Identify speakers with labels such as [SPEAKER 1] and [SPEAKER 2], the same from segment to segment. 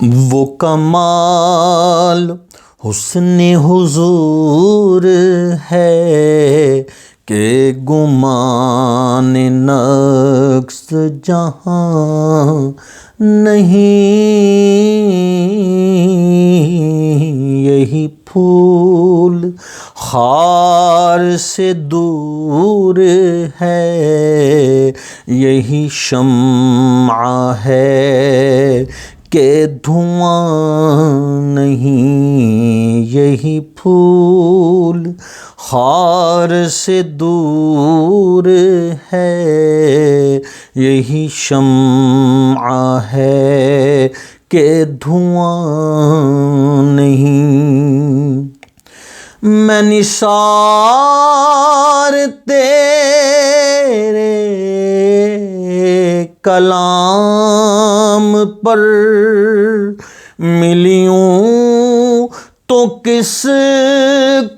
[SPEAKER 1] وہ کمال حسن حضور ہے کہ گمان نقص جہاں نہیں، یہی پھول خار سے دور ہے، یہی شمع ہے کہ دھواں نہیں، یہی پھول خار سے دور ہے، یہی شمع ہے کہ دھواں نہیں۔ میں نثار تیرے کلام پر ملی ہوں تو کس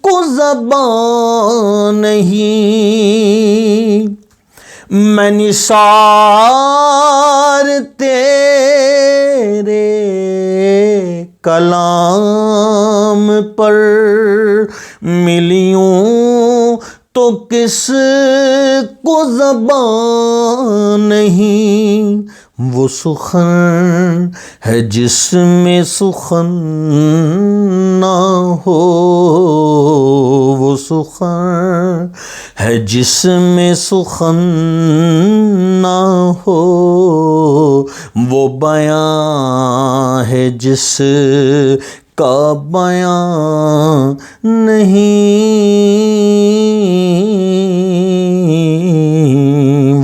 [SPEAKER 1] کو زبان نہیں، میں نثار تیرے کلام پر ملی ہوں تو کس کو زبان نہیں، وہ سخن ہے جس میں سخن نہ ہو، وہ سخن ہے جس میں سخن نہ ہو، وہ بیان ہے جس کا بیان نہیں،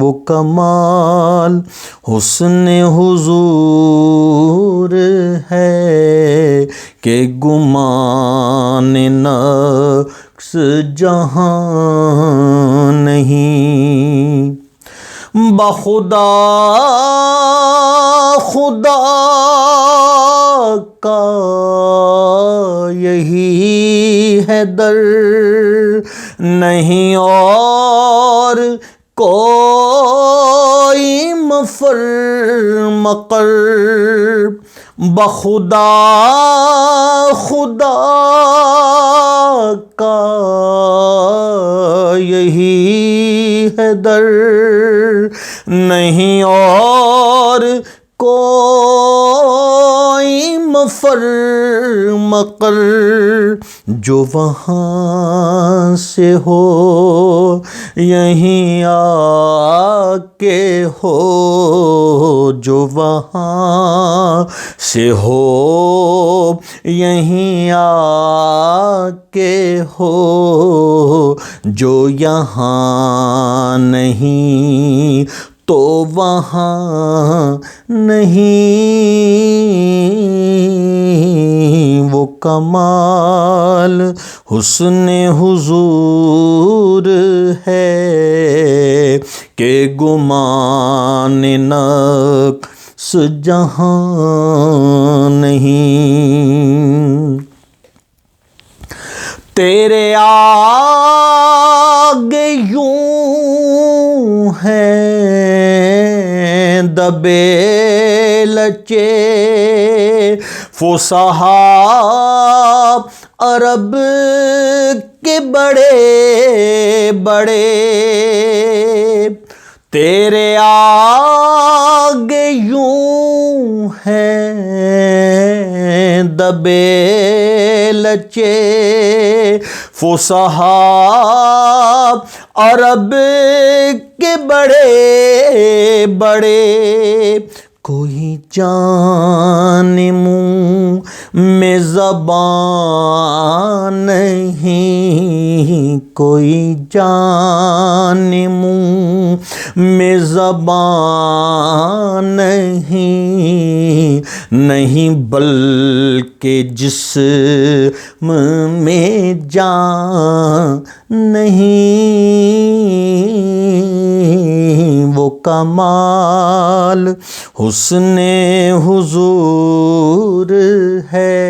[SPEAKER 1] وہ کمال حسن حضور ہے کہ گمان نقص جہاں نہیں۔ بخدا خدا کا یہی ہے در، نہیں اور کوئی مفر مقر، بخدا خدا کا یہی ہے در، نہیں اور کوئی مفر مقر، جو وہاں سے ہو یہیں آ کے ہو، جو وہاں سے ہو یہیں آ کے ہو، جو یہاں نہیں تو وہاں نہیں، وہ کمال حسن حضور ہے کہ گمان نقص جہاں نہیں۔ تیرے آگے یوں ہیں دبے لچے فصحاء عرب کے بڑے بڑے، تیرے آگے یوں ہیں دبے لچے فصحاء عرب کے بڑے بڑے، کوئی جان منہ میں زبان نہیں، کوئی جان منہ میں زبان نہیں، نہیں بلکہ جسم میں جان نہیں، وہ کمال حسن حضور ہے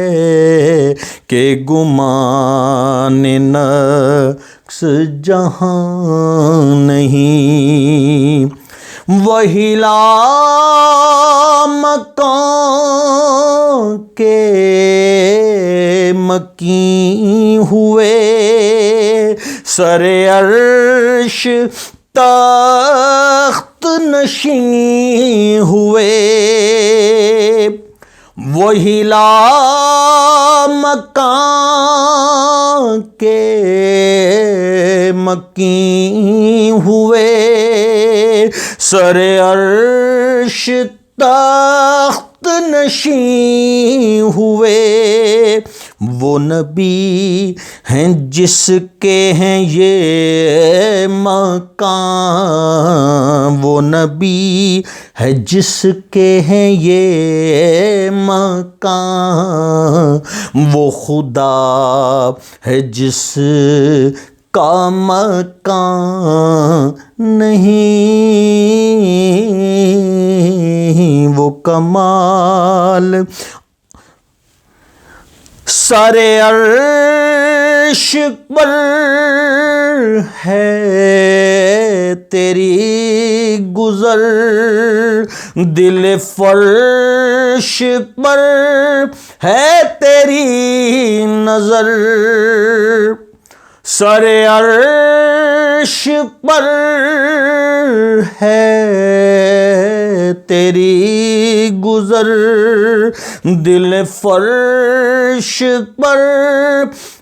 [SPEAKER 1] کہ گمان نقص جہاں نہیں، وہی لا مکان ہوئے سر عرش تخت نشین ہوئے وہی لامکان کے مکین ہوئے سر عرش تخت نشین ہوئے وہ نبی ہیں جس کے ہیں یہ مقام وہ نبی ہے جس کے ہیں یہ مقام وہ خدا ہے جس کا مکان نہیں وہ کمال سر عرش پر ہے تیری گزر دل فرش پر ہے تیری نظر سر عرش پر ہے تیری گزر دل فرش پر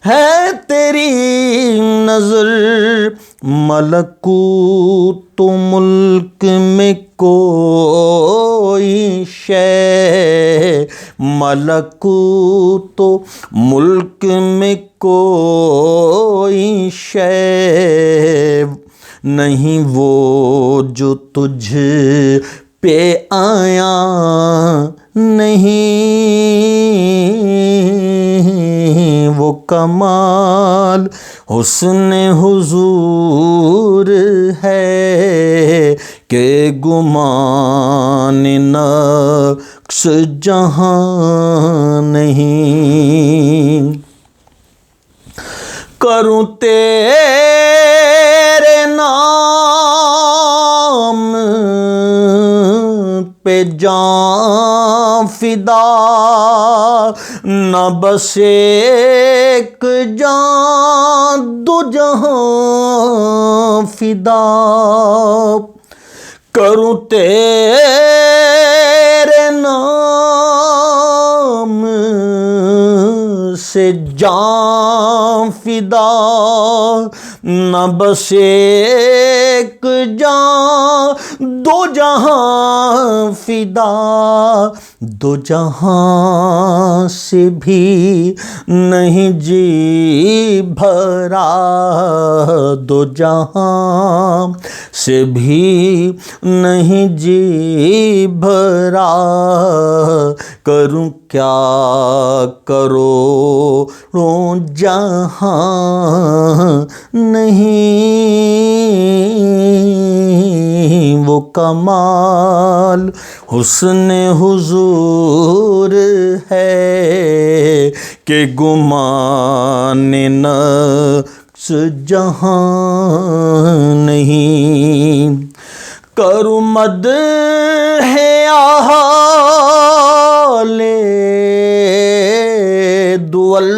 [SPEAKER 1] ہے تیری نظر ملکوت ملک میں کوئی شے ملکوت ملک میں کوئی شے نہیں وہ جو تجھ پہ آیا نہیں وہ کمال حسن حضور ہے کہ گمان نقص جہاں نہیں کروں تیرے نام پہ جان فدا نہ بس ایک جان دو جہاں فدا کروں تیرے نام سے جان فدا نہ بس ایک جان دو جہاں فدا دو جہاں سے بھی نہیں جی بھرا دو جہاں سے بھی نہیں جی بھرا کروں کیا کرو جہاں نہیں وہ کمال حسن حضور ہے کہ گمان نقص جہاں نہیں کروں مد ہے آل دول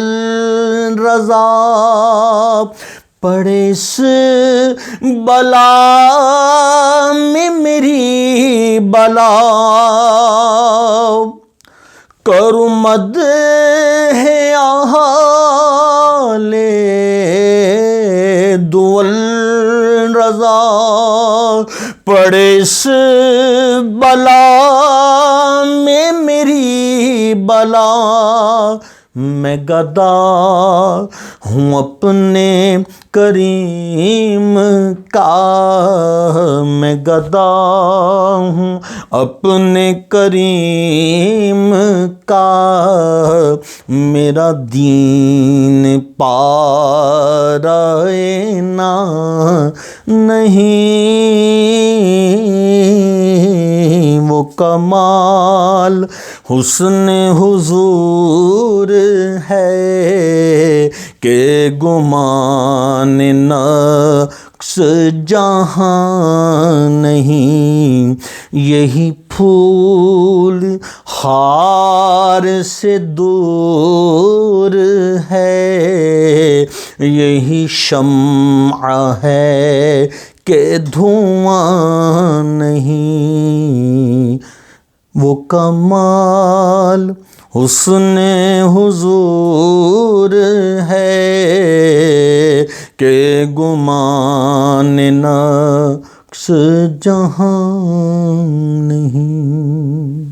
[SPEAKER 1] رضا پڑے اس بلا میں میری بلا کروں مد ہے آل دول رضا پڑے اس بلا میں میری بلا میں گدا ہوں اپنے کریم کا میں گدا ہوں اپنے کریم کا میرا دین پارائنا نہیں وہ کمال حسن حضور ہے کہ گمان نقص جہاں نہیں، یہی پھول خار سے دور ہے، یہی شمع ہے کہ دھواں نہیں، وہ کمال حسن حضور ہے کہ گمان نقص جہاں نہیں۔